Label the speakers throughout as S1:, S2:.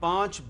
S1: 5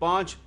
S1: 5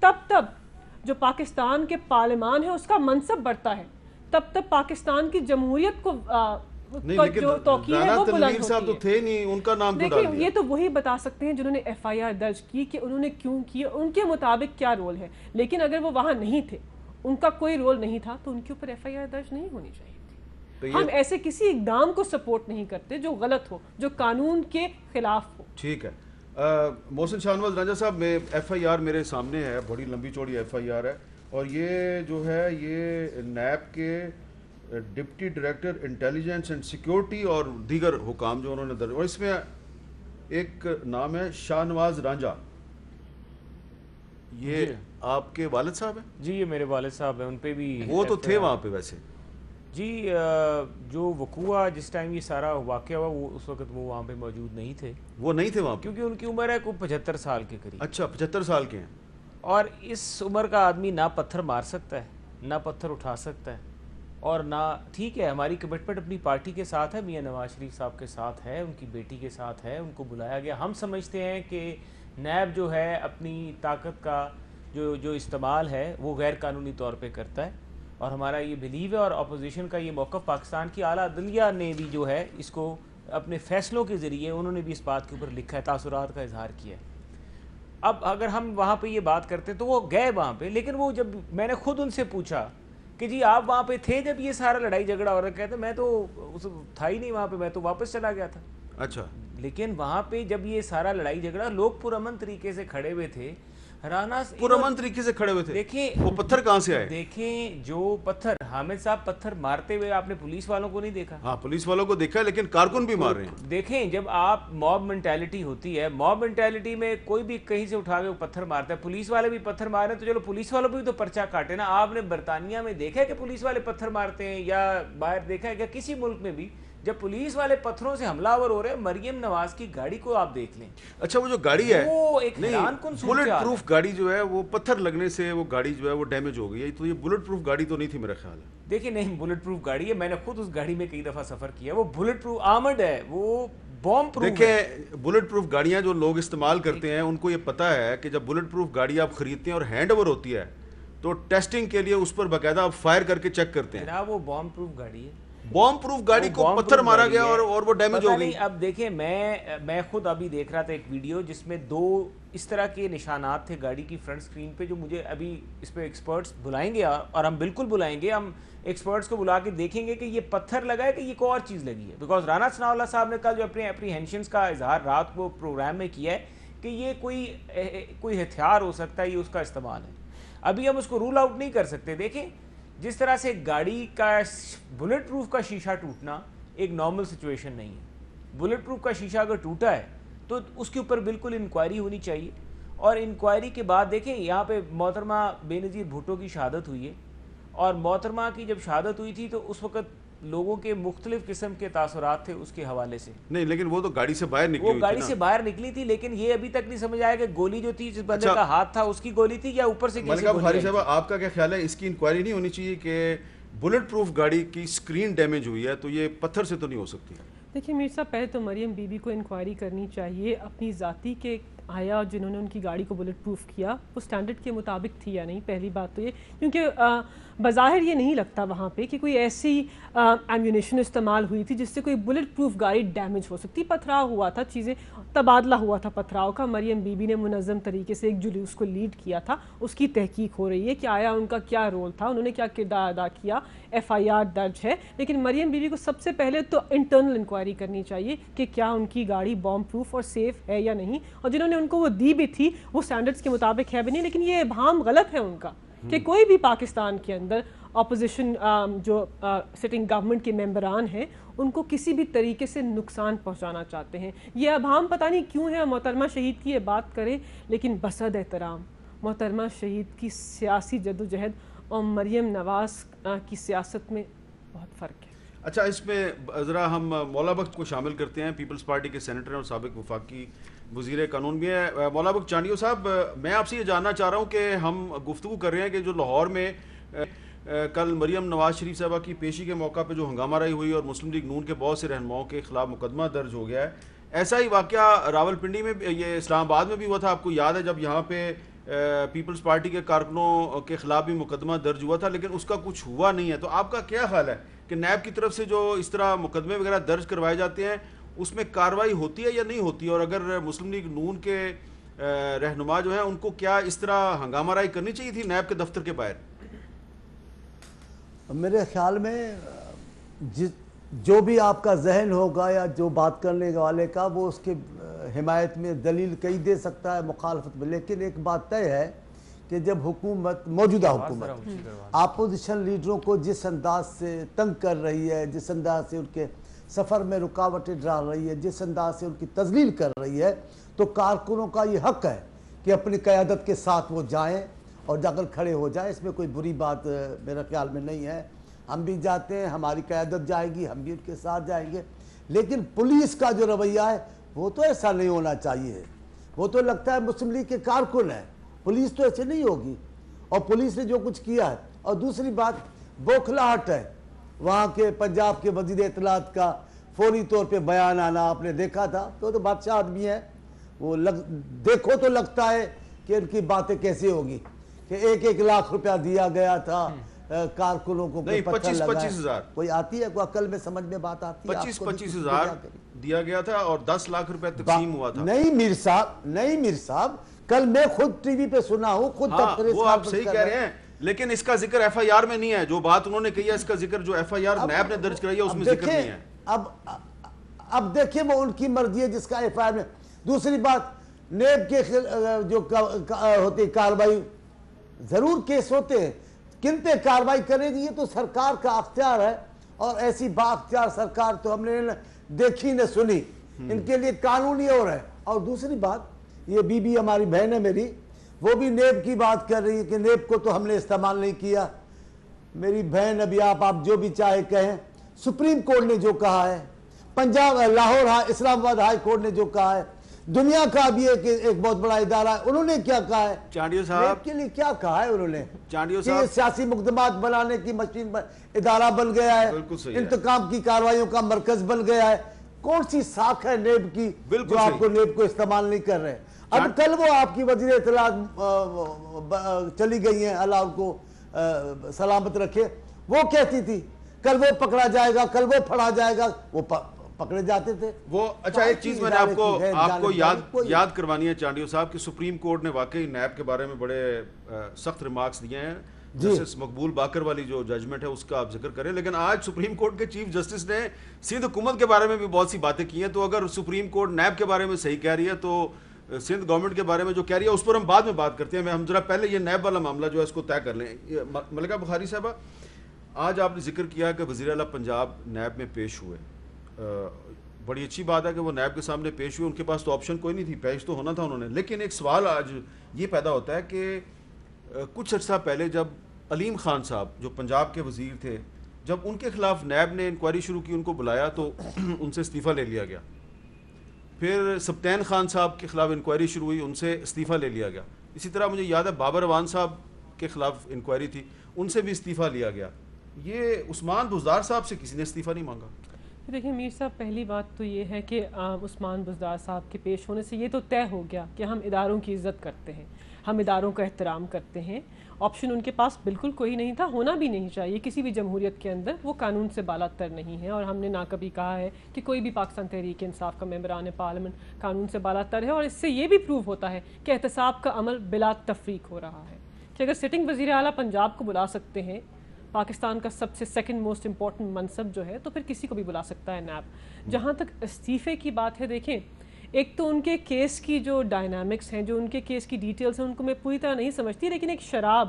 S2: تب جو پاکستان کے پارلیمان ہے اس کا منصب بڑھتا ہے، تب پاکستان کی جمہوریت کو جو توقیر ہے وہ بلند ہوتی ہے۔
S1: صاحب تو تھے نہیں، ان کا نام کیوں ڈال دیا؟
S2: دیکھیں یہ تو وہی بتا سکتے ہیں جنہوں نے ایف آئی آر درج کی کہ انہوں نے کیوں کی، ان کے مطابق کیا رول ہے، لیکن اگر وہ وہاں نہیں تھے، ان کا کوئی رول نہیں تھا، تو ان کے اوپر ایف آئی آر درج نہیں ہونی چاہیے تھی۔ ہم ایسے کسی اقدام کو سپورٹ نہیں کرتے جو غلط ہو، جو قانون کے خلاف ہو۔
S1: ٹھیک ہے، محسن شاہنواز رانجھا صاحب، میں ایف آئی آر میرے سامنے ہے، بڑی لمبی چوڑی ایف آئی آر ہے، اور یہ جو ہے یہ نیب کے deputy director intelligence and security اور دیگر حکام جو انہوں نے درج، اور اس میں ایک نام ہے شاہنواز رانجھا، یہ آپ کے والد صاحب ہیں؟
S3: جی یہ میرے والد صاحب ہیں، ان پہ بھی
S1: وہ تو تھے وہاں پہ ویسے؟
S3: جی جو وقوع جس ٹائم یہ سارا واقعہ ہوا وہ اس وقت وہ وہاں پہ موجود نہیں تھے،
S1: وہ نہیں تھے وہاں پہ؟
S3: کیونکہ ان کی عمر ہے کوئی 75 سال کے قریب۔
S1: اچھا 75 سال کے ہیں،
S3: اور اس عمر کا آدمی نہ پتھر مار سکتا ہے، نہ پتھر اٹھا سکتا ہے، اور نہ ٹھیک ہے ہماری کمٹمنٹ اپنی پارٹی کے ساتھ ہے، میاں نواز شریف صاحب کے ساتھ ہے، ان کی بیٹی کے ساتھ ہے، ان کو بلایا گیا۔ ہم سمجھتے ہیں کہ نیب جو ہے اپنی طاقت کا جو استعمال ہے وہ غیر قانونی طور پہ کرتا ہے، اور ہمارا یہ بلیو ہے، اور اپوزیشن کا یہ موقف پاکستان کی اعلیٰ عدلیہ نے بھی جو ہے اس کو اپنے فیصلوں کے ذریعے انہوں نے بھی اس بات کے اوپر لکھا ہے، تاثرات کا اظہار کیا ہے۔ اب اگر ہم وہاں پہ یہ بات کرتے تو وہ گئے وہاں پہ، لیکن وہ جب میں نے خود ان سے پوچھا کہ جی آپ وہاں پہ تھے جب یہ سارا لڑائی جھگڑا ہو رکھا ہے، تو میں تو تھا ہی نہیں وہاں پہ، میں تو واپس چلا گیا تھا۔
S1: اچھا،
S3: لیکن وہاں پہ جب یہ سارا لڑائی جھگڑا لوگ پرامن طریقے سے کھڑے ہوئے تھے،
S1: پرامن طریقے سے کھڑے ہوئے تھے،
S3: دیکھیں
S1: وہ پتھر کہاں سے آئے؟
S3: دیکھیں جو پتھر حامد صاحب پتھر مارتے ہوئے آپ نے پولیس والوں کو نہیں دیکھا؟
S1: ہاں پولیس والوں کو دیکھا ہے، لیکن کارکن بھی مار رہے ہیں۔
S3: دیکھیں جب آپ موب مینٹیلٹی ہوتی ہے، موب مینٹیلٹی میں کوئی بھی کہیں سے اٹھا کے پتھر مارتا ہے، پولیس والے بھی پتھر مار رہے ہیں تو چلو پولیس والوں پہ بھی تو پرچہ کاٹے نا۔ آپ نے برطانیہ میں دیکھا ہے کہ پولیس والے پتھر مارتے ہیں، یا باہر دیکھا ہے کہ کسی ملک میں بھی جب پولیس والے پتھروں سے حملہ آور ہو رہے ہیں؟ مریم نواز کی گاڑی کو آپ دیکھ لیں،
S1: اچھا وہ جو گاڑی ہے
S3: وہ ایک حیران کن صورت
S1: بلٹ
S3: حال ہے۔
S1: پروف گاڑی جو ہے وہ پتھر لگنے سے وہ گاڑی جو ہے وہ ڈیمیج ہو گئی ہے، تو یہ بلٹ پروف گاڑی تو نہیں تھی میرا خیال ہے۔
S3: دیکھیں نہیں بلٹ پروف گاڑی ہے، میں نے خود اس گاڑی میں کئی دفعہ سفر کیا، وہ بلٹ پروف آرمرڈ ہے، وہ بوم پروف ہے۔
S1: دیکھیں بلٹ پروف گاڑیاں جو لوگ استعمال کرتے ہیں ان کو یہ پتا ہے کہ جب بلٹ پروف گاڑی آپ خریدتے ہیں اور ہینڈ اوور ہوتی ہے تو ٹیسٹنگ کے لیے اس پر باقاعدہ آپ فائر کر کے چیک کرتے ہیں۔
S3: جناب وہ بوم پروف گاڑی ہے،
S1: بوم پروف گاڑی کو پتھر مارا گیا اور وہ ڈیمیج ہو گئی۔
S3: اب دیکھیں میں خود ابھی دیکھ رہا تھا ایک ویڈیو جس میں 2 اس طرح کے نشانات تھے گاڑی کی فرنٹ سکرین پہ، جو مجھے ابھی اس پہ ایکسپرٹس بلائیں گے، اور ہم بالکل بلائیں گے، ہم ایکسپرٹس کو بلا کے دیکھیں گے کہ یہ پتھر لگا ہے کہ یہ کوئی اور چیز لگی ہے، بیکاز رانا ثناء اللہ صاحب نے کل جو اپنے اپریہینشنز کا اظہار رات کو پروگرام میں کیا ہے کہ یہ کوئی ہتھیار ہو سکتا ہے، یہ اس کا استعمال ہے۔ ابھی ہم اس کو رول آؤٹ نہیں کر سکتے۔ دیکھیں جس طرح سے گاڑی کا بلٹ پروف کا شیشہ ٹوٹنا ایک نارمل سچویشن نہیں ہے، بلٹ پروف کا شیشہ اگر ٹوٹا ہے تو اس کے اوپر بالکل انکوائری ہونی چاہیے، اور انکوائری کے بعد دیکھیں یہاں پہ محترمہ بے نظیر بھٹو کی شہادت ہوئی ہے، اور محترمہ کی جب شہادت ہوئی تھی تو اس وقت لوگوں کے مختلف قسم کے تاثرات تھے اس کے حوالے سے۔
S1: نہیں لیکن وہ تو گاڑی سے باہر نکلی،
S3: وہ گاڑی سے باہر نکلی تھی، لیکن یہ ابھی تک نہیں سمجھ آیا کہ گولی جو تھی جس بندے کا ہاتھ تھا اس کی گولی تھی یا اوپر سے کسی
S1: ملکہ بخاری صاحب آپ کا کیا خیال ہے، اس کی انکوائری نہیں ہونی چاہیے کہ بلٹ پروف گاڑی کی سکرین ڈیمیج ہوئی ہے تو یہ پتھر سے تو نہیں ہو سکتی؟
S2: دیکھیں میر صاحب پہلے تو مریم بی بی کو انکوائری کرنی چاہیے اپنی ذاتی کے آیا جنہوں نے ان کی گاڑی کو بلٹ پروف کیا وہ سٹینڈرڈ کے مطابق تھی یا نہیں، پہلی بات تو یہ، کیونکہ بظاہر یہ نہیں لگتا وہاں پہ کہ کوئی ایسی ایمیونیشن استعمال ہوئی تھی جس سے کوئی بلٹ پروف گاڑی ڈیمیج ہو سکتی۔ پتھراؤ ہوا تھا، چیزیں تبادلہ ہوا تھا پتھراؤ کا، مریم بی بی نے منظم طریقے سے ایک جلوس کو لیڈ کیا تھا، اس کی تحقیق ہو رہی ہے کہ آیا ان کا کیا رول تھا، انہوں نے کیا کردار ادا کیا، ایف آئی آر درج ہے، لیکن مریم بی بی کو سب سے پہلے تو انٹرنل انکوائری کرنی چاہیے کہ کیا ان کی گاڑی بام پروف اور سیف ہے یا نہیں، اور جنہوں نے ان کو وہ دی بھی تھی وہ سٹینڈرڈز کے مطابق ہے بھی نہیں۔ لیکن یہ ابہام غلط ہے ان کا کہ کوئی بھی پاکستان کے اندر اپوزیشن جو سٹنگ گورنمنٹ کے ممبران ہیں ان کو کسی بھی طریقے سے نقصان پہنچانا چاہتے ہیں۔ یہ ابہام پتہ نہیں کیوں ہے، محترمہ شہید کی یہ بات کرے، لیکن بصد احترام محترمہ شہید کی سیاسی جدوجہد اور مریم نواز کی سیاست میں بہت فرق ہے۔
S1: اچھا اس میں ذرا ہم مولا بخت کو شامل کرتے ہیں، پیپلز پارٹی کے سینیٹر اور سابق وفاقی وزیر قانون بھی ہیں۔ مولا بخت چانڈیو صاحب، میں آپ سے یہ جاننا چاہ رہا ہوں کہ ہم گفتگو کر رہے ہیں کہ جو لاہور میں کل مریم نواز شریف صاحبہ کی پیشی کے موقع پہ جو ہنگامہ رائی ہوئی اور مسلم لیگ نون کے بہت سے رہنماؤں کے خلاف مقدمہ درج ہو گیا ہے، ایسا ہی واقعہ راول پنڈی میں، یہ اسلام آباد میں بھی ہوا تھا، آپ کو یاد ہے جب یہاں پہ پیپلز پارٹی کے کارکنوں کے خلاف بھی مقدمہ درج ہوا تھا لیکن اس کا کچھ ہوا نہیں ہے. تو آپ کا کیا خیال ہے کہ نیب کی طرف سے جو اس طرح مقدمے وغیرہ درج کروائے جاتے ہیں اس میں کارروائی ہوتی ہے یا نہیں ہوتی, اور اگر مسلم لیگ نون کے رہنما جو ہیں ان کو کیا اس طرح ہنگامہ رائی کرنی چاہیے تھی نیب کے دفتر کے باہر؟
S4: میرے خیال میں جو بھی آپ کا ذہن ہوگا یا جو بات کرنے والے کا وہ اس کے حمایت میں دلیل کئی دے سکتا ہے, مخالفت میں, لیکن ایک بات طے ہے کہ جب حکومت, موجودہ حکومت اپوزیشن لیڈروں کو جس انداز سے تنگ کر رہی ہے, جس انداز سے ان کے سفر میں رکاوٹیں ڈال رہی ہے, جس انداز سے ان کی تذلیل کر رہی ہے, تو کارکنوں کا یہ حق ہے کہ اپنی قیادت کے ساتھ وہ جائیں اور جا کر کھڑے ہو جائیں. اس میں کوئی بری بات میرے خیال میں نہیں ہے. ہم بھی جاتے ہیں, ہماری قیادت جائے گی, ہم بھی ان کے ساتھ جائیں گے. لیکن پولیس کا جو رویہ ہے وہ تو ایسا نہیں ہونا چاہیے. وہ تو لگتا ہے مسلم لیگ کے کارکن ہیں, پولیس تو ایسے نہیں ہوگی. اور پولیس نے جو کچھ کیا ہے, اور دوسری بات بوکھلاہٹ ہے وہاں کے پنجاب کے وزیر اطلاعات کا فوری طور پہ بیان آنا. آپ نے دیکھا تھا, تو بادشاہ آدمی ہے, وہ دیکھو تو لگتا ہے کہ ان کی باتیں کیسے ہوگی کہ 1-1 لاکھ روپیہ دیا گیا تھا کارکنوں کو,
S1: 25,000
S4: کوئی آتی ہے, کوئی عقل میں سمجھ میں بات آتی ہے؟
S1: 25,000 دیا گیا تھا اور 10 لاکھ روپے تقسیم ہوا تھا.
S4: نہیں میر صاحب, کل میں خود ٹی وی پہ سنا ہوں, خود
S1: وہ آپ صحیح کہہ رہے ہیں, لیکن اس کا ذکر ایف آئی آر میں نہیں ہے. جو بات انہوں نے کہی ہے اس کا ذکر جو ایف آئی آر نیب نے درج کرائی ہے اس میں ذکر نہیں ہے.
S4: اب دیکھیں وہ ان کی مرضی ہے جس کا ایف آئی آر میں. دوسری بات, نیب کے جو ہوتی کاروائی, ضرور کیس ہوتے ہیں, کن پہ کاروائی کرے گی یہ تو سرکار کا اختیار ہے, اور ایسی با اختیار سرکار تو ہم نے دیکھی نہ سنی. ان کے لیے قانونی اور ہے. اور دوسری بات, یہ بی بی ہماری بہن ہے میری, وہ بھی نیب کی بات کر رہی ہے کہ نیب کو تو ہم نے استعمال نہیں کیا. میری بہن, ابھی آپ جو بھی چاہے کہیں, سپریم کورٹ نے جو کہا ہے, پنجاب لاہور اسلام آباد ہائی کورٹ نے جو کہا ہے, دنیا کا بھی ایک بہت بڑا ادارہ ہے, انہوں نے کیا کہا ہے,
S1: چانڈیو صاحب
S4: کے لیے کیا کہا ہے انہوں نے,
S1: چانڈیو
S4: کہ یہ سیاسی مقدمات بنانے کی مشین ادارہ بن گیا ہے, انتقام کی کارروائیوں کا مرکز بن گیا ہے. کون سی ساکھ ہے نیب کی جو آپ کو نیب کو استعمال نہیں کر رہے؟ اب کل وہ آپ کی وزیر اطلاعات چلی گئی ہیں, اللہ ان کو سلامت رکھے, وہ کہتی تھی کل وہ پکڑا جائے گا, کل وہ پھڑا جائے گا, وہ پکڑے جاتے تھے وہ.
S1: اچھا, ایک چیز میں نے آپ کو یاد کروانی ہے چانڈیو صاحب, کہ سپریم کورٹ نے واقعی نیب کے بارے میں بڑے سخت ریمارکس دیے ہیں. جسٹس مقبول باقر والی جو ججمنٹ ہے اس کا آپ ذکر کریں, لیکن آج سپریم کورٹ کے چیف جسٹس نے سندھ حکومت کے بارے میں بھی بہت سی باتیں کی ہیں. تو اگر سپریم کورٹ نیب کے بارے میں صحیح کہہ رہی ہے تو سندھ گورنمنٹ کے بارے میں جو کہہ رہی ہے اس پر ہم بعد میں بات کرتے ہیں. ہم ذرا پہلے یہ نیب والا معاملہ جو ہے اس کو طے کر لیں. ملکہ بخاری صاحبہ, آج آپ نے ذکر کیا کہ وزیر اعلیٰ پنجاب نیب میں پیش ہوئے. بڑی اچھی بات ہے کہ وہ نیب کے سامنے پیش ہوئے, ان کے پاس تو آپشن کوئی نہیں تھی, پیش تو ہونا تھا انہوں نے. لیکن ایک سوال آج یہ پیدا ہوتا ہے کہ کچھ عرصہ پہلے جب علیم خان صاحب جو پنجاب کے وزیر تھے, جب ان کے خلاف نیب نے انکوائری شروع کی, ان کو بلایا تو ان سے استعفیٰ لے لیا گیا. پھر سبطین خان صاحب کے خلاف انکوائری شروع ہوئی, ان سے استعفیٰ لے لیا گیا. اسی طرح مجھے یاد ہے بابر اوان صاحب کے خلاف انکوائری تھی, ان سے بھی استعفیٰ لیا گیا. یہ عثمان بزدار صاحب سے کسی نے استعفیٰ نہیں مانگا.
S2: دیکھیں میر صاحب, پہلی بات تو یہ ہے کہ عثمان بزدار صاحب کے پیش ہونے سے یہ تو طے ہو گیا کہ ہم اداروں کی عزت کرتے ہیں, ہم اداروں کا احترام کرتے ہیں. آپشن ان کے پاس بالکل کوئی نہیں تھا, ہونا بھی نہیں چاہیے کسی بھی جمہوریت کے اندر. وہ قانون سے بالا تر نہیں ہے, اور ہم نے نہ کبھی کہا ہے کہ کوئی بھی پاکستان تحریک انصاف کا ممبران پارلیمنٹ قانون سے بالا تر ہے. اور اس سے یہ بھی پروو ہوتا ہے کہ احتساب کا عمل بلا تفریق ہو رہا ہے. کہ اگر سٹنگ وزیر اعلیٰ پنجاب کو بلا سکتے ہیں, پاکستان کا سب سے سیکنڈ موسٹ امپورٹنٹ منصب جو ہے, تو پھر کسی کو بھی بلا سکتا ہے نیب. جہاں تک استعفے کی بات ہے, دیکھیں ایک تو ان کے کیس کی جو ڈائنامکس ہیں, جو ان کے کیس کی ڈیٹیلز ہیں, ان کو میں پوری طرح نہیں سمجھتی, لیکن ایک شراب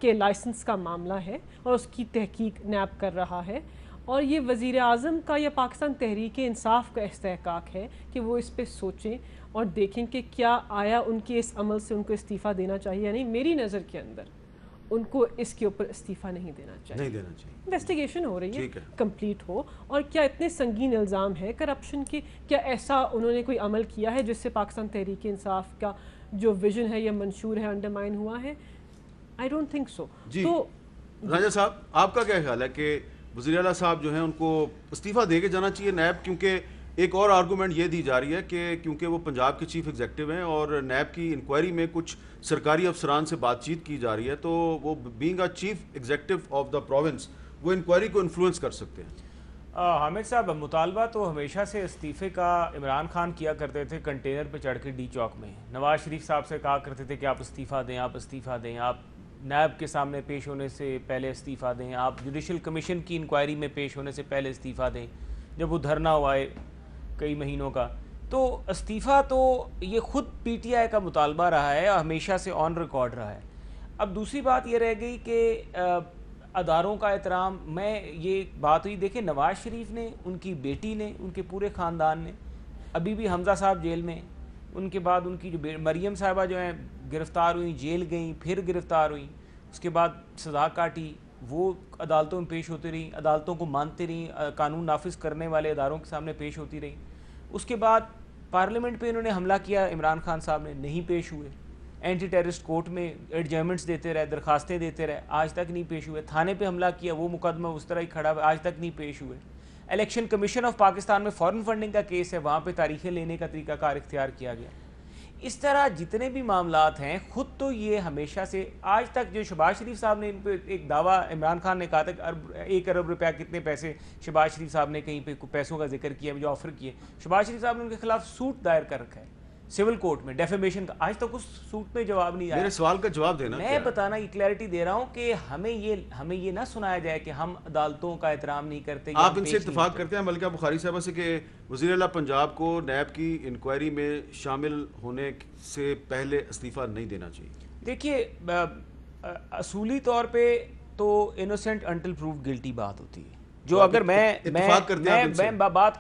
S2: کے لائسنس کا معاملہ ہے اور اس کی تحقیق نیب کر رہا ہے. اور یہ وزیر اعظم کا یا پاکستان تحریک انصاف کا استحقاق ہے کہ وہ اس پہ سوچیں اور دیکھیں کہ کیا آیا ان کے اس عمل سے ان کو استعفیٰ دینا چاہیے یا نہیں. میری نظر کے اندر ان کو اس کے اوپر استعفیٰ نہیں دینا چاہیے. انویسٹیگیشن ہو رہی ہے, کمپلیٹ ہو. اور کیا اتنے سنگین الزام ہے کرپشن کی, کیا ایسا انہوں نے کوئی عمل کیا ہے جس سے پاکستان تحریک انصاف کا جو ویژن ہے یا منشور ہے انڈرمائن ہوا ہے؟ I don't think so. تو
S1: راجہ صاحب, آپ کا کیا خیال ہے کہ وزیر اعلیٰ صاحب جو ہیں ان کو استعفیٰ دے کے جانا چاہیے نیب, کیونکہ ایک اور آرگومنٹ یہ دی جا رہی ہے کہ کیونکہ وہ پنجاب کے چیف ایگزیکٹو ہیں اور نیب کی انکوائری میں کچھ سرکاری افسران سے بات چیت کی جا رہی ہے، تو وہ being a chief executive of the province وہ انکوائری کو انفلوئنس کر سکتے ہیں۔
S3: حامد صاحب، مطالبہ تو ہمیشہ سے استعفے کا عمران خان کیا کرتے تھے کنٹینر پہ چڑھ کے ڈی چوک میں، نواز شریف صاحب سے کہا کرتے تھے کہ آپ استعفیٰ دیں، آپ استعفیٰ دیں، آپ نیب کے سامنے پیش ہونے سے پہلے استعفیٰ دیں، آپ جوڈیشل کمیشن کی انکوائری میں پیش ہونے سے پہلے استعفیٰ دیں، جب وہ دھرنا ہوا ہے کئی مہینوں کا۔ تو استعفیٰ تو یہ خود پی ٹی آئی کا مطالبہ رہا ہے اور ہمیشہ سے آن ریکارڈ رہا ہے۔ اب دوسری بات یہ رہ گئی کہ اداروں کا احترام، میں یہ بات ہوئی، دیکھیں نواز شریف نے، ان کی بیٹی نے، ان کے پورے خاندان نے، ابھی بھی حمزہ صاحب جیل میں، ان کے بعد ان کی جو مریم صاحبہ جو ہیں گرفتار ہوئیں، جیل گئیں، پھر گرفتار ہوئیں، اس کے بعد سزا کاٹی، وہ عدالتوں میں پیش ہوتی رہیں، عدالتوں کو مانتے رہیں، قانون نافذ کرنے والے اداروں کے سامنے پیش ہوتی رہیں۔ اس کے بعد پارلیمنٹ پہ انہوں نے حملہ کیا، عمران خان صاحب نے، نہیں پیش ہوئے، اینٹی ٹیررسٹ کورٹ میں ایڈجرمنٹس دیتے رہے، درخواستیں دیتے رہے، آج تک نہیں پیش ہوئے۔ تھانے پہ حملہ کیا، وہ مقدمہ اس طرح ہی کھڑا ہوا، آج تک نہیں پیش ہوئے۔ الیکشن کمیشن آف پاکستان میں فارن فنڈنگ کا کیس ہے، وہاں پہ تاریخیں لینے کا طریقہ کار اختیار کیا گیا۔ اس طرح جتنے بھی معاملات ہیں، خود تو یہ ہمیشہ سے آج تک جو شہباز شریف صاحب نے ان پہ ایک دعویٰ، عمران خان نے کہا تھا کہ 1 ارب روپیہ کتنے پیسے، شہباز شریف صاحب نے کہیں پہ پیسوں کا ذکر کیا، جو آفر کیے، شہباز شریف صاحب نے ان کے خلاف سوٹ دائر کر رکھا ہے سول کورٹ میں، ڈیفیمیشن کا، آج تک اس سوٹ میں جواب نہیں آیا۔
S1: میرے سوال کا جواب دینا،
S3: میں بتانا یہ کلیئرٹی دے رہا ہوں کہ ہمیں یہ نہ سنایا جائے کہ ہم عدالتوں کا احترام نہیں کرتے۔
S1: آپ ان سے اتفاق کرتے ہیں ملکہ بخاری صاحبہ سے کہ وزیر اعلیٰ پنجاب کو نیب کی انکوائری میں شامل ہونے سے پہلے استعفیٰ نہیں دینا چاہیے؟
S3: دیکھیے، اصولی طور پہ تو انوسینٹ انٹل پرووڈ گلٹی بات ہوتی ہے، جو اگر میں بات کر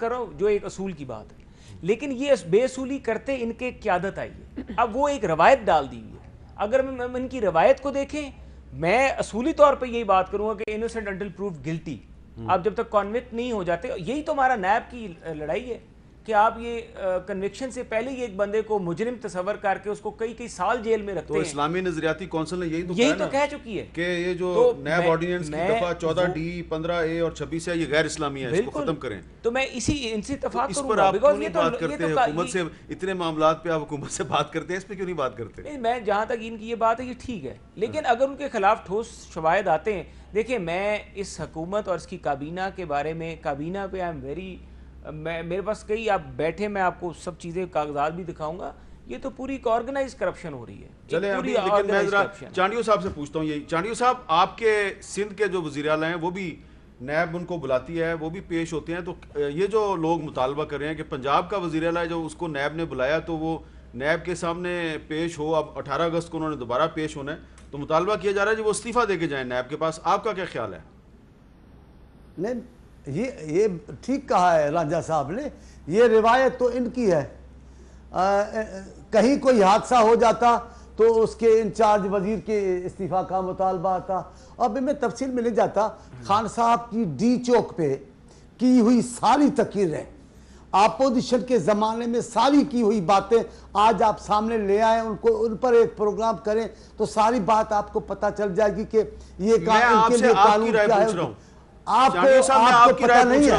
S3: رہا ہوں جو ایک اصول کی بات ہے، لیکن یہ بے اصولی کرتے ان کے قیادت آئی ہے، اب وہ ایک روایت ڈال دی ہوئی ہے۔ اگر ان کی روایت کو دیکھیں، میں اصولی طور پہ یہی بات کروں گا کہ انوسینٹ انٹل پرووڈ گلٹی، آپ جب تک کنوکٹ نہیں ہو جاتے، یہی تو ہمارا نیب کی لڑائی ہے کہ آپ یہ کنوکشن سے پہلے ہی ایک بندے کو مجرم تصور کر کے اس کو کئی سال جیل میں رکھتے ہیں۔
S1: تو اسلامی نظریاتی کونسل نے یہی تو
S3: کہہ چکی ہے
S1: کہ یہ جو نیب آرڈیننس کی دفعہ 14D 15A اور 26 ہے، یہ غیر اسلامی ہے، اس کو ختم کریں۔
S3: تو میں ان سے اتفاق کروں
S1: گا، بیکاز یہ بات کرتے ہیں حکومت سے، اتنے معاملات پہ آپ حکومت سے بات کرتے ہیں، اس پہ کیوں نہیں بات کرتے؟
S3: میں جہاں تک ان کی یہ بات ہے یہ ٹھیک ہے، لیکن اگر ان کے خلاف ٹھوس شواہد آتے ہیں، دیکھیں میں اس حکومت اور اس کی کابینہ کے بارے میں، کابینہ پہ میرے پاس کئی، آپ بیٹھے میں آپ کو سب چیزیں کاغذات بھی دکھاؤں گا، یہ تو پوری آرگنائز کرپشن ہو رہی ہے۔
S1: چلیں لیکن میں ذرا چانڈیو صاحب سے پوچھتا ہوں، یہی چانڈیو صاحب، آپ کے سندھ کے جو وزیر اعلیٰ ہیں وہ بھی نیب ان کو بلاتی ہے، وہ بھی پیش ہوتے ہیں، تو یہ جو لوگ مطالبہ کر رہے ہیں کہ پنجاب کا وزیر اعلیٰ جو اس کو نیب نے بلایا تو وہ نیب کے سامنے پیش ہو، اب 18 اگست کو انہوں نے دوبارہ پیش ہونا ہے، تو مطالبہ کیا جا رہا ہے کہ وہ استعفیٰ دے کے جائیں نیب کے پاس، آپ کا کیا خیال ہے؟
S4: نہیں، یہ ٹھیک کہا ہے رانجھا صاحب نے، یہ روایت تو ان کی ہے، کہیں کوئی حادثہ ہو جاتا تو اس کے انچارج وزیر کے استعفیٰ کا مطالبہ آتا۔ اب میں تفصیل میں نہیں جاتا، خان صاحب کی ڈی چوک پہ کی ہوئی ساری تقریریں، اپوزیشن کے زمانے میں ساری کی ہوئی باتیں آج آپ سامنے لے آئیں، ان پر ایک پروگرام کریں تو ساری بات آپ کو پتہ چل جائے گی کہ یہ ان کے لیے قانون کیا ہے۔ آپ کو پتہ نہیں ہے،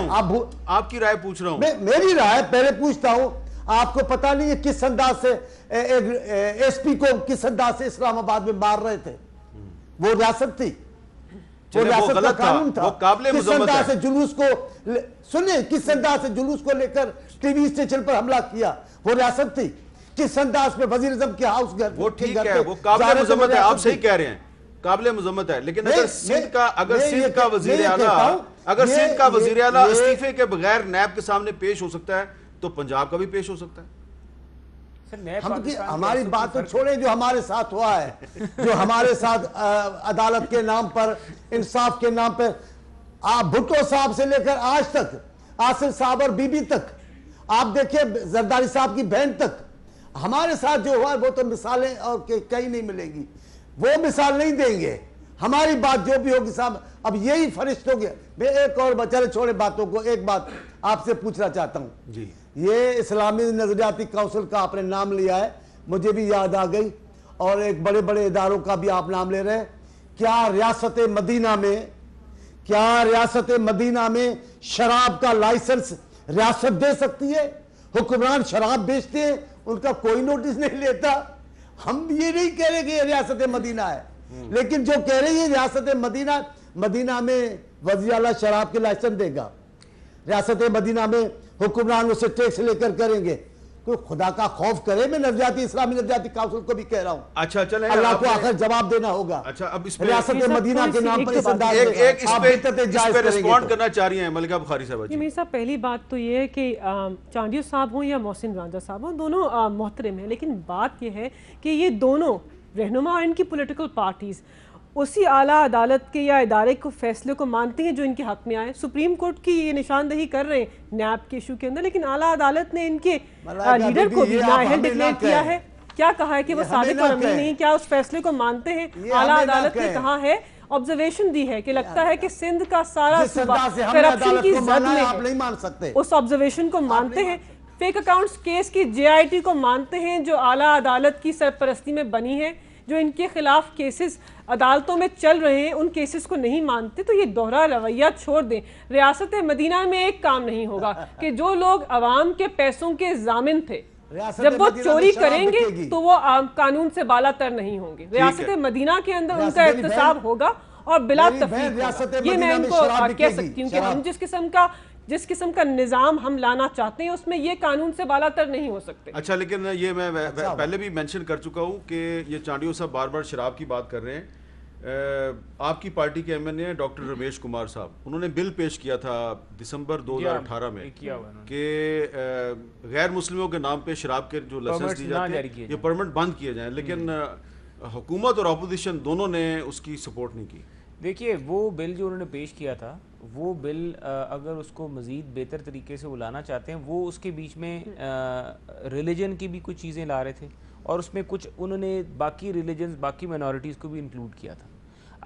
S1: آپ کی رائے پوچھ رہا ہوں،
S4: میری رائے پہلے پوچھتا ہوں، آپ کو پتہ نہیں ہے کس انداز سے ایس پی کو کس انداز سے اسلام آباد میں مار رہے تھے، وہ ریاست تھی، وہ ریاست کا قانون تھا، کس انداز سے جلوس کو سنیں، کس انداز سے جلوس کو لے کر ٹی وی اسٹیشن پر حملہ کیا، وہ ریاست تھی، کس انداز پہ وزیر اعظم کے ہاؤس گھر،
S1: وہ ٹھیک ہے، وہ قابل مذمت ہے، آپ صحیح کہہ رہے ہیں، قابل مذمت ہے، لیکن اگر سندھ کا وزیر اعلیٰ استعفے کے بغیر نیب کے سامنے پیش ہو سکتا ہے تو پنجاب کا بھی پیش ہو سکتا ہے۔
S4: ہماری بات تو چھوڑیں، جو ہمارے ساتھ ہوا ہے، جو ہمارے ساتھ عدالت کے نام پر، انصاف کے نام پر، آپ بھٹو صاحب سے لے کر آج تک، آصف صاحب اور بی بی تک، آپ دیکھیں زرداری صاحب کی بہن تک، ہمارے ساتھ جو ہوا ہے وہ تو مثالیں اور کہیں نہیں ملیں گی، وہ مثال نہیں دیں گے، ہماری بات جو بھی ہوگی صاحب، اب یہی فرشتوں گے۔ میں ایک اور بچارے چھوڑے باتوں کو، ایک بات آپ سے پوچھنا چاہتا ہوں،
S1: جی،
S4: یہ اسلامی نظریاتی کونسل کا آپ نے نام لیا ہے، مجھے بھی یاد آ گئی، اور ایک بڑے بڑے اداروں کا بھی آپ نام لے رہے ہیں، کیا ریاست مدینہ میں شراب کا لائسنس ریاست دے سکتی ہے. حکمران شراب بیچتے ہیں, ان کا کوئی نوٹس نہیں لیتا. ہم یہ نہیں کہہ رہے کہ یہ ریاست مدینہ ہے, لیکن جو کہہ رہے ہیں ریاست مدینہ میں وزیر اعلیٰ شراب کے لائسنس دے گا, ریاست مدینہ میں حکمران اسے ٹیکس لے کر کریں گے. کوئی خدا کا خوف کرے. میں اسلامی نفسیاتی کونسل کو بھی کہہ رہا ہوں,
S1: اچھا چلیں,
S4: اللہ کو آخر جواب دینا ہوگا.
S1: اچھا, اب اس
S4: ریاست مدینہ کے نام پر اس انداز
S1: پہ ریسپونڈ کرنا چاہ رہی ہیں ملکہ بخاری صاحب.
S2: جی میر صاحب, پہلی بات تو یہ ہے کہ چانڈیو صاحب ہوں یا محسن رانجھا صاحب ہوں, دونوں محترم ہیں, لیکن بات یہ ہے کہ یہ دونوں رہنما اور ان کی پولیٹیکل پارٹیز اسی اعلیٰ عدالت کے یا ادارے کو فیصلے کو مانتی ہیں جو ان کے حق میں آئے. سپریم کورٹ کی یہ نشاندہی کر رہے ہیں نیب کے ایشو کے اندر, لیکن اعلیٰ عدالت نے ان کے لیڈر کو بھی نااہل ڈکلیئر کیا ہے. کیا کہا ہے کہ وہ صادق اور امین نہیں, کیا اس فیصلے کو مانتے ہیں؟ اعلیٰ عدالت نے کہا ہے, آبزرویشن دی ہے کہ لگتا ہے کہ سندھ کا سارا صوبہ کرپشن کی زد میں ہے. اس آبزرویشن کو مانتے ہیں. فیک اکاؤنٹس کیس کی JIT کو مانتے ہیں جو اعلیٰ عدالت کی سرپرستی میں بنی ہے, جو ان کے خلاف کیسز عدالتوں میں چل رہے ہیں, ان کیسز کو نہیں مانتے. تو یہ دوہرا رویہ چھوڑ دیں. ریاست مدینہ میں ایک کام نہیں ہوگا کہ جو لوگ عوام کے پیسوں کے ضامن تھے, جب وہ چوری کریں گے تو وہ قانون سے بالا تر نہیں ہوں گے. ریاست مدینہ کے اندر ان کا احتساب ہوگا اور بلا تفریق. یہ میں ان کو کہہ سکتی ہوں کہ ہم جس قسم کا نظام ہم لانا چاہتے ہیں اس میں یہ قانون سے بالا تر نہیں ہو سکتے.
S1: اچھا, لیکن یہ میں پہلے بھی مینشن کر چکا ہوں کہ یہ چانڈیو صاحب بار بار شراب کی بات کر رہے ہیں. آپ کی پارٹی کے MNA ڈاکٹر رمیش کمار صاحب, انہوں نے بل پیش کیا تھا دسمبر 2018 میں کہ غیر مسلموں کے نام پہ شراب کے جو لائسنس دی جاتے ہیں یہ پرمنٹ بند کیے جائیں, لیکن حکومت اور اپوزیشن دونوں نے اس کی سپورٹ نہیں کی.
S3: دیکھیے, وہ بل جو انہوں نے پیش کیا تھا, وہ بل اگر اس کو مزید بہتر طریقے سے وہ لانا چاہتے ہیں, وہ اس کے بیچ میں ریلیجن کی بھی کچھ چیزیں لا رہے تھے, اور اس میں کچھ انہوں نے باقی ریلیجنز, باقی مائنورٹیز کو بھی انکلوڈ کیا تھا.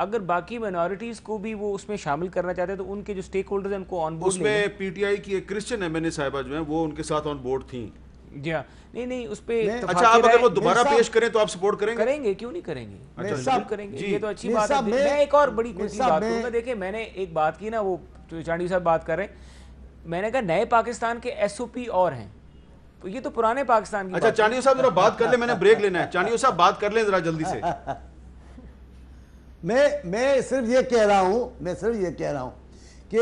S3: اگر باقی مائنورٹیز کو بھی وہ اس میں شامل کرنا چاہتے ہیں تو ان کے جو سٹیک ہولڈرز ہیں ان کو آن بورڈ.
S1: اس میں PTI کی ایک کرسچن MNA صاحبہ جو ہیں وہ ان کے ساتھ آن بورڈ تھیں.
S3: جی ہاں, نہیں اس پہ.
S1: اچھا, آپ اگر وہ دوبارہ پیش کریں تو آپ سپورٹ کریں گے؟
S3: کریں گے, کیوں نہیں کریں گے, ضرور کریں گے. یہ تو اچھی بات ہے. میں ایک اور بڑی کوئی بات کروں گا. دیکھیں, میں نے ایک بات کی نا, وہ چانڈی صاحب بات کر رہے ہیں, میں نے کہا نئے پاکستان کے SOP اور ہیں, یہ تو پرانے پاکستان کی.
S1: اچھا چانڈیو صاحب ذرا بات کر لیں, میں نے بریک لینا ہے. چانڈیو صاحب بات کر لیں ذرا جلدی سے.
S4: میں صرف یہ کہہ رہا ہوں کہ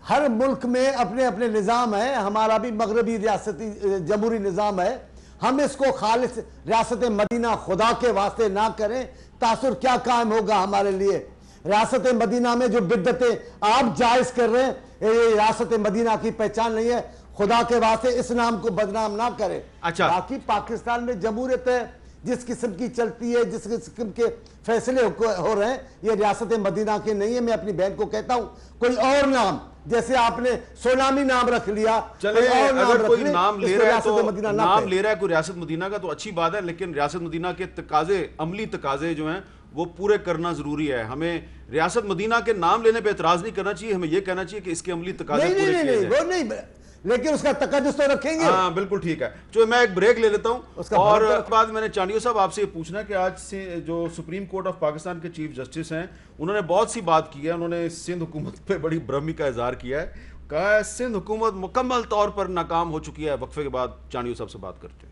S4: ہر ملک میں اپنے اپنے نظام ہیں. ہمارا بھی مغربی ریاستی جمہوری نظام ہے. ہم اس کو خالص ریاست مدینہ خدا کے واسطے نہ کریں. تاثر کیا قائم ہوگا ہمارے لیے؟ ریاست مدینہ میں جو بدعتیں آپ جائز کر رہے ہیں, یہ ریاست مدینہ کی پہچان نہیں ہے. خدا کے واسطے اس نام کو بدنام نہ کرے. باقی پاکستان میں جمہوریت ہے, جس قسم کی چلتی ہے, جس قسم کے فیصلے ہو رہے ہیں, یہ ریاست مدینہ کے نہیں ہے. میں اپنی بہن کو کہتا ہوں کوئی اور نام, جیسے آپ نے سونامی نام رکھ لیا,
S1: چلے اگر کوئی نام لے رہا ہے تو نام لے رہا ہے کوئی ریاست مدینہ کا تو اچھی بات ہے, لیکن ریاست مدینہ کے تقاضے, عملی تقاضے جو ہیں وہ پورے کرنا ضروری ہے. ہمیں ریاست مدینہ کے نام لینے پہ اعتراض نہیں کرنا چاہیے, ہمیں یہ کہنا چاہیے کہ اس کے عملی تقاضے پورے کیے جائیں.
S4: وہ نہیں, لیکن اس کا تقدس تو رکھیں گے.
S1: ہاں بالکل ٹھیک ہے. جو میں ایک بریک لے لیتا ہوں, اور بعد میں نے چانڈیو صاحب آپ سے یہ پوچھنا کہ آج سے جو سپریم کورٹ آف پاکستان کے چیف جسٹس ہیں, انہوں نے بہت سی بات کی ہے. انہوں نے سندھ حکومت پہ بڑی برہمی کا اظہار کیا ہے, کہا ہے سندھ حکومت مکمل طور پر ناکام ہو چکی ہے. وقفے کے بعد چانڈیو صاحب سے بات کرتے ہیں.